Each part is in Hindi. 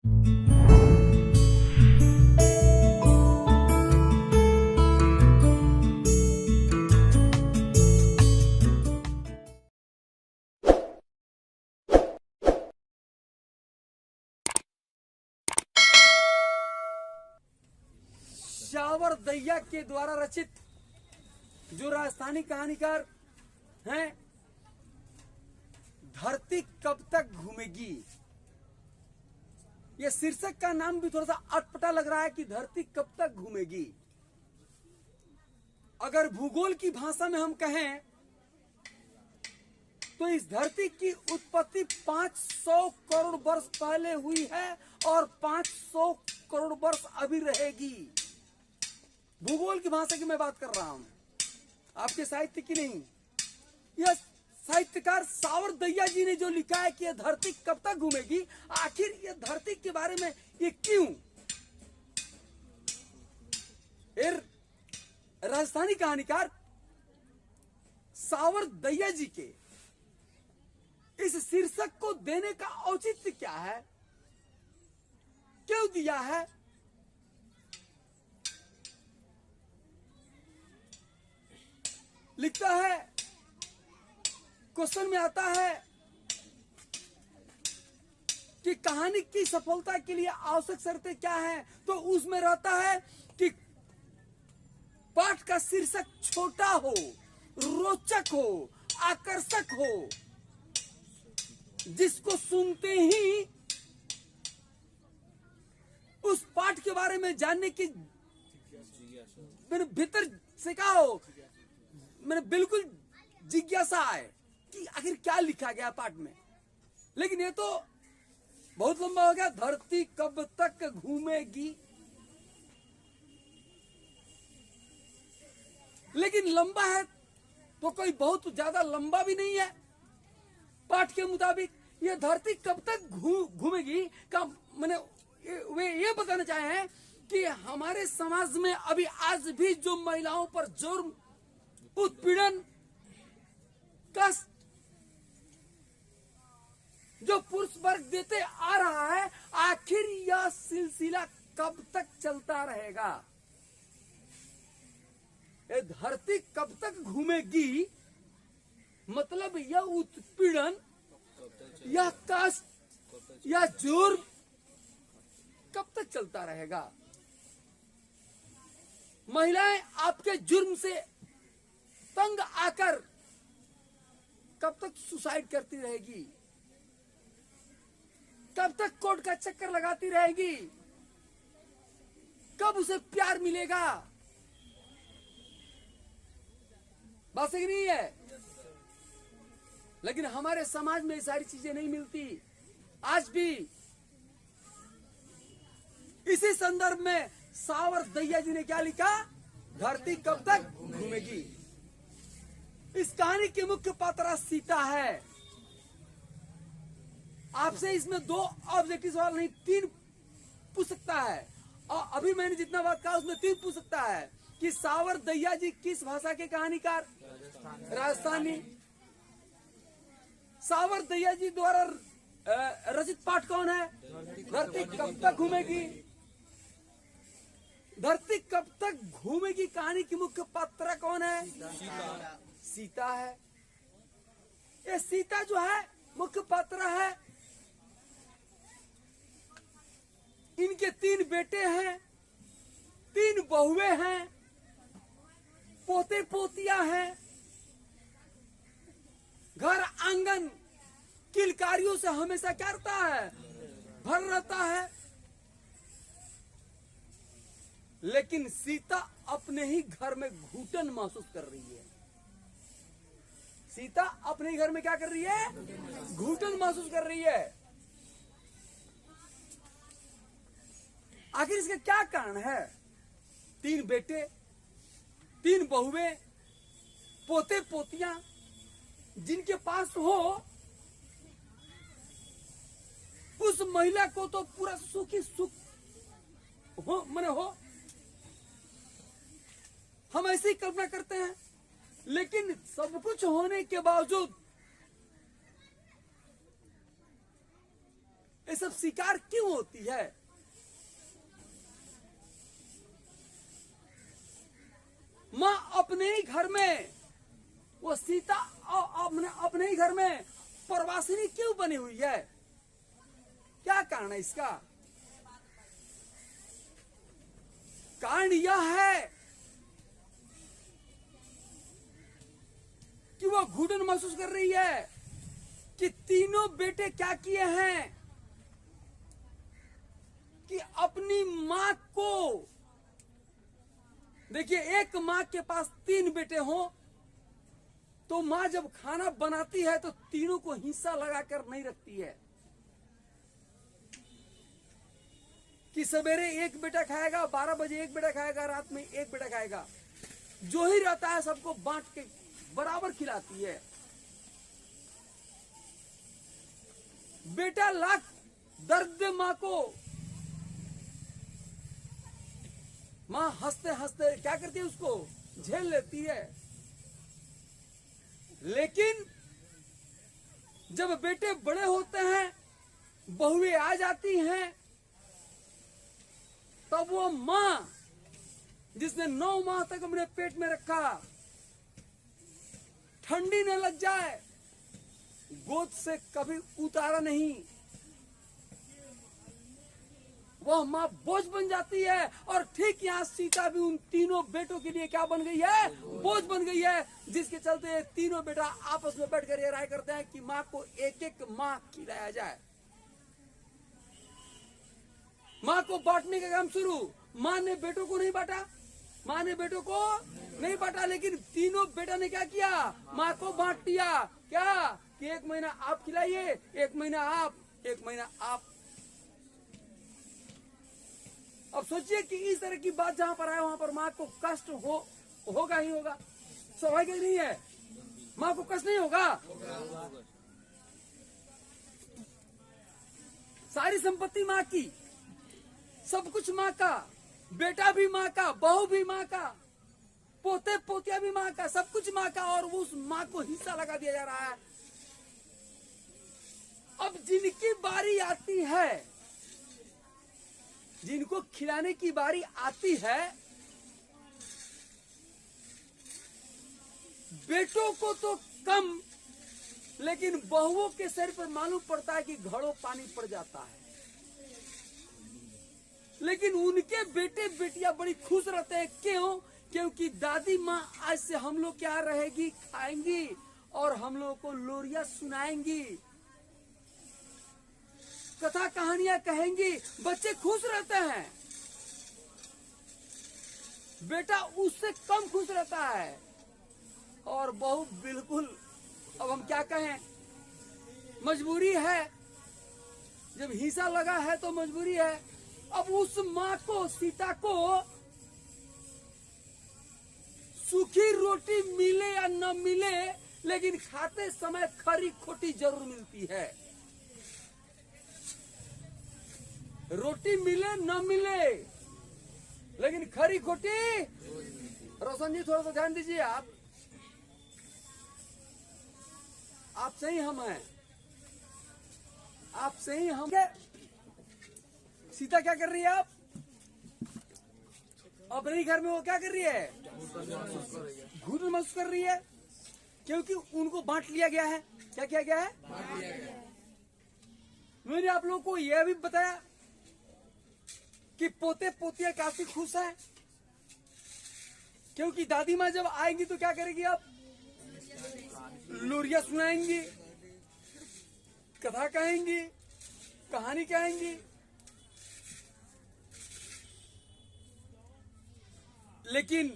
श्यावर दैया के द्वारा रचित जो राजस्थानी कहानीकार हैं, धरती कब तक घूमेगी। ये शीर्षक का नाम भी थोड़ा सा अटपटा लग रहा है कि धरती कब तक घूमेगी। अगर भूगोल की भाषा में हम कहें तो इस धरती की उत्पत्ति 500 करोड़ वर्ष पहले हुई है और 500 करोड़ वर्ष अभी रहेगी। भूगोल की भाषा की मैं बात कर रहा हूं, आपके साहित्य की नहीं। यह साहित्यकार सावर दैया जी ने जो लिखा है कि यह धरती कब तक घूमेगी, आखिर यह धरती के बारे में ये क्यों। राजस्थानी कहानीकार सावर दैया जी के इस शीर्षक को देने का औचित्य क्या है, क्यों दिया है। लिखता है, क्वेश्चन में आता है कि कहानी की सफलता के लिए आवश्यक शर्तें क्या हैं, तो उसमें रहता है कि पाठ का शीर्षक छोटा हो, रोचक हो, आकर्षक हो, जिसको सुनते ही उस पाठ के बारे में जानने की मेरे भीतर से क्या हो, मैंने बिल्कुल जिज्ञासा है कि आखिर क्या लिखा गया पाठ में। लेकिन ये तो बहुत लंबा हो गया, धरती कब तक घूमेगी। लेकिन लंबा है तो कोई बहुत ज्यादा लंबा भी नहीं है। पाठ के मुताबिक ये धरती कब तक घूमेगी का मैंने वे ये बताना चाहे हैं कि हमारे समाज में अभी आज भी जो महिलाओं पर जुर्म, उत्पीड़न, कष्ट जो पुरुष वर्ग देते आ रहा है, आखिर यह सिलसिला कब तक चलता रहेगा। ये धरती कब तक घूमेगी मतलब यह उत्पीड़न, यह कष्ट, यह जुर्म कब तक चलता रहेगा। महिलाएं आपके जुर्म से तंग आकर कब तक सुसाइड करती रहेगी, कब तक कोर्ट का चक्कर लगाती रहेगी, कब उसे प्यार मिलेगा। बात सही नहीं है। लेकिन हमारे समाज में ये सारी चीजें नहीं मिलती। आज भी इसी संदर्भ में सावर दैया जी ने क्या लिखा, धरती कब तक घूमेगी। इस कहानी की मुख्य पात्रा सीता है। आपसे इसमें 2 ऑब्जेक्टिव सवाल नहीं 3 पूछ सकता है, और अभी मैंने जितना बात कहा उसमें 3 पूछ सकता है कि सावर दैया जी किस भाषा के कहानीकार, राजस्थानी। सावर दैया जी द्वारा रचित पाठ कौन है, धरती कब तक घूमेगी। धरती कब तक घूमेगी कहानी की मुख्य पात्र कौन है, सीता है। ये सीता जो है मुख्य पात्र है। इनके 3 बेटे हैं, 3 बहुएं हैं, पोते पोतियां हैं। घर आंगन किलकारियों से हमेशा क्या रहता है, भर रहता है। लेकिन सीता अपने ही घर में घुटन महसूस कर रही है। सीता अपने ही घर में क्या कर रही है, घुटन महसूस कर रही है। आखिर इसका क्या कारण है। 3 बेटे, 3 बहुएं, पोते पोतियां जिनके पास हो, उस महिला को तो पूरा सुख ही सुख हो, मने हो, हम ऐसी ही कल्पना करते हैं। लेकिन सब कुछ होने के बावजूद ये सब शिकार क्यों होती है? मां अपने ही घर में, वो सीता अपने ही घर में प्रवासिनी क्यों बनी हुई है? क्या कारण है इसका? कारण यह है कि वो घुटन महसूस कर रही है कि तीनों बेटे क्या किए हैं कि अपनी मां को, देखिए एक मां के पास 3 बेटे हों तो मां जब खाना बनाती है तो तीनों को हिस्सा लगाकर नहीं रखती है कि सवेरे एक बेटा खाएगा, 12 बजे एक बेटा खाएगा, रात में एक बेटा खाएगा। जो ही रहता है सबको बांट के बराबर खिलाती है। बेटा लाख दर्द दे मां को, मां हंसते हंसते क्या करती है, उसको झेल लेती है। लेकिन जब बेटे बड़े होते हैं, बहुएं आ जाती हैं, तब वो मां जिसने 9 माह तक अपने पेट में रखा, ठंडी न लग जाए, गोद से कभी उतारा नहीं, वह मां बोझ बन जाती है। और ठीक यहां सीता भी उन तीनों बेटों के लिए क्या बन गई है? बोझ बन गई है, जिसके चलते तीनों बेटा आपस में बैठकर ये राय करते हैं कि मां को एक एक मां खिलाया जाए। मां को बांटने का काम शुरू। मां ने बेटों को नहीं बांटा, मां ने बेटों को नहीं बांटा, लेकिन तीनों बेटा ने क्या किया? मां को बांट दिया। क्या कि 1 महीना आप खिलाइए, 1 महीना आप, 1 महीना आप। अब सोचिए कि इस तरह की बात जहां पर आए वहां पर मां को कष्ट होगा ही होगा। स्वाभाविक नहीं है? मां को कष्ट नहीं होगा? सारी संपत्ति मां की, सब कुछ मां का, बेटा भी मां का, बहू भी मां का, पोते पोतिया भी मां का, सब कुछ मां का, और वो उस मां को हिस्सा लगा दिया जा रहा है। अब जिनकी बारी आती है, जिनको खिलाने की बारी आती है, बेटों को तो कम, लेकिन बहुओं के सिर पर मालूम पड़ता है कि घड़ों पानी पड़ जाता है। लेकिन उनके बेटे बेटियां बड़ी खुश रहते हैं। क्यों? क्योंकि दादी माँ आज से हम लोग क्या रहेगी, खाएंगी और हम लोगों को लोरियां सुनाएंगी, कथा कहानियां कहेंगी। बच्चे खुश रहते हैं, बेटा उससे कम खुश रहता है, और बहू बिल्कुल, अब हम क्या कहें, मजबूरी है, जब हिस्सा लगा है तो मजबूरी है। अब उस माँ को, सीता को, सूखी रोटी मिले या न मिले, लेकिन खाते समय खरी खोटी जरूर मिलती है। रोटी मिले न मिले, लेकिन खरी खोटी। रोशन जी थोड़ा सा ध्यान दीजिए, आप से ही हम हैं, आप से ही हम। सीता क्या कर रही है? आप अपने घर में वो क्या कर रही है? घुटन महसूस कर रही है, क्योंकि उनको बांट लिया गया है। क्या किया गया है? मैंने आप लोगों को यह भी बताया कि पोते पोतियां काफी खुश हैं, क्योंकि दादी माँ जब आएंगी तो क्या करेगी? अब लोरियां सुनाएंगी, कथा कहेंगी, कहानी कहेंगी। लेकिन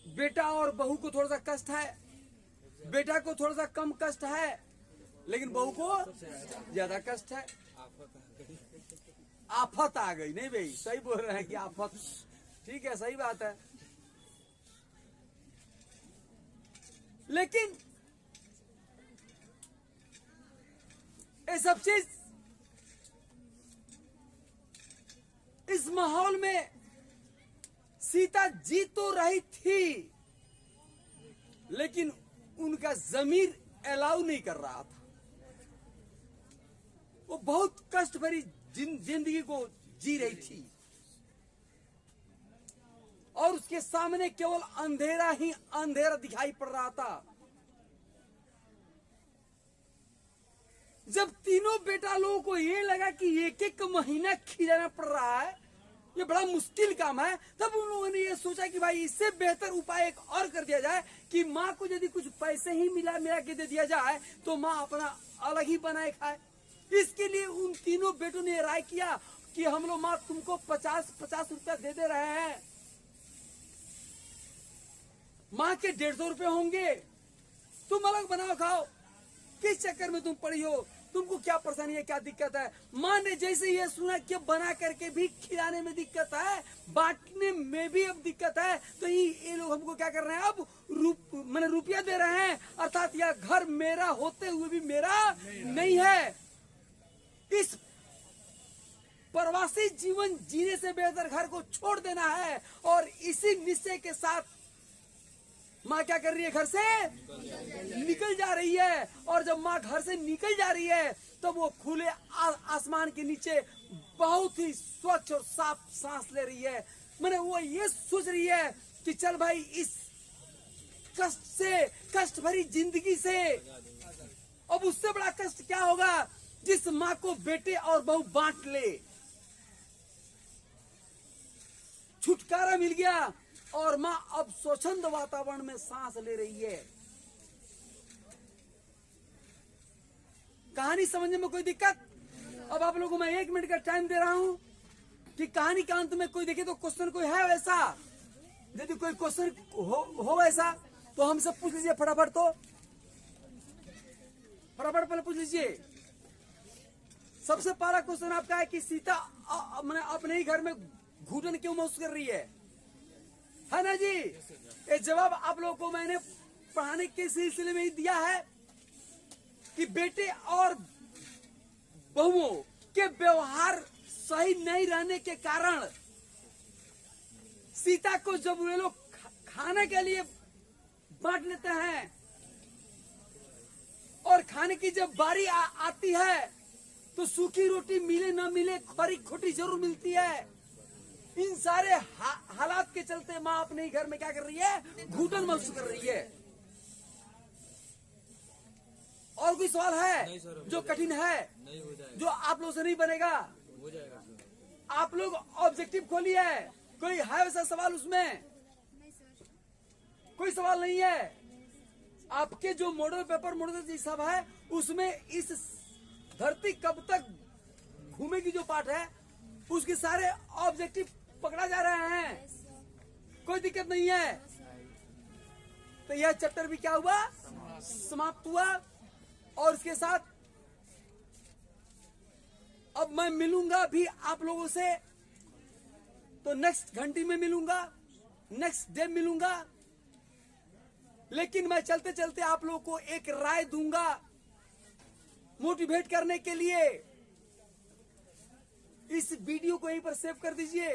बेटा और बहू को थोड़ा सा कष्ट है, बेटा को थोड़ा सा कम कष्ट है, लेकिन बहू को ज्यादा कष्ट है। आफत आ गई। नहीं भाई, सही बोल रहे हैं कि आफत, ठीक है, सही बात है। लेकिन ये सब चीज इस माहौल में सीता जी तो रही थी, लेकिन उनका जमीर अलाउ नहीं कर रहा था। वो बहुत कष्ट भरी जिंदगी को जी रही थी और उसके सामने केवल अंधेरा ही अंधेरा दिखाई पड़ रहा था। जब तीनों बेटा लोगों को ये लगा कि एक एक महीना खिलाना पड़ रहा है, ये बड़ा मुश्किल काम है, तब उन लोगों ने ये सोचा कि भाई इससे बेहतर उपाय एक और कर दिया जाए कि माँ को यदि कुछ पैसे ही मिला के दे दिया जाए तो माँ अपना अलग ही बनाए खाए। इसके लिए उन तीनों बेटों ने राय किया कि हम लोग माँ तुमको 50-50 रुपया दे रहे हैं, माँ के 150 रुपये होंगे, तुम अलग बनाओ खाओ। किस चक्कर में तुम पड़ी हो, तुमको क्या परेशानी है, क्या दिक्कत है? माँ ने जैसे ये सुना कि बना करके भी खिलाने में दिक्कत है, बांटने में भी अब दिक्कत है, तो ये लोग हमको क्या कर रहे हैं, अब मैंने रुपया दे रहे हैं, अर्थात यह घर मेरा होते हुए भी मेरा नहीं है। इस प्रवासी जीवन जीने से बेहतर घर को छोड़ देना है। और इसी निश्चय के साथ माँ क्या कर रही है, घर से निकल जा रही है। और जब माँ घर से निकल जा रही है तब वो खुले आसमान के नीचे बहुत ही स्वच्छ और साफ सांस ले रही है। मैंने वो ये सोच रही है कि चल भाई इस कष्ट भरी जिंदगी से अब उससे बड़ा कष्ट क्या होगा जिस माँ को बेटे और बहू बांट ले। छुटकारा मिल गया और माँ अब स्वच्छंद वातावरण में सांस ले रही है। कहानी समझने में कोई दिक्कत? अब आप लोगों को मैं 1 मिनट का टाइम दे रहा हूं कि कहानी के अंत में कोई देखे तो क्वेश्चन कोई है वैसा, यदि कोई क्वेश्चन हो वैसा तो हमसे पूछ लीजिए फटाफट। तो फटाफट पहले पूछ लीजिए। सबसे पहला क्वेश्चन आपका है कि सीता मैंने अपने ही घर में घुटन क्यों महसूस कर रही है ना जी? ये जवाब आप लोगों को मैंने पढ़ाने के सिलसिले में ही दिया है कि बेटे और बहुओं के व्यवहार सही नहीं रहने के कारण सीता को जब वे लोग खाने के लिए बांट लेते हैं और खाने की जब बारी आती है तो सूखी रोटी मिले न मिले खरी खोटी जरूर मिलती है। इन सारे हालात के चलते माँ अपने ही घर में क्या कर रही है, घुटन महसूस कर रही है। और कोई सवाल है जो कठिन है, जो आप लोगों से नहीं बनेगा? हो जाएगा। आप लोग ऑब्जेक्टिव खोलिए, कोई है वैसा सवाल उसमें? कोई सवाल नहीं है। आपके जो मॉडल पेपर मॉडल सब है उसमें इस धरती कब तक घूमेगी जो पाठ है उसके सारे ऑब्जेक्टिव पकड़ा जा रहे हैं, कोई दिक्कत नहीं है। तो यह चैप्टर भी क्या हुआ, समाप्त हुआ। और इसके साथ अब मैं मिलूंगा भी आप लोगों से, तो नेक्स्ट घंटी में मिलूंगा, नेक्स्ट डे मिलूंगा। लेकिन मैं चलते चलते आप लोगों को एक राय दूंगा मोटिवेट करने के लिए। इस वीडियो को यहीं पर सेव कर दीजिए।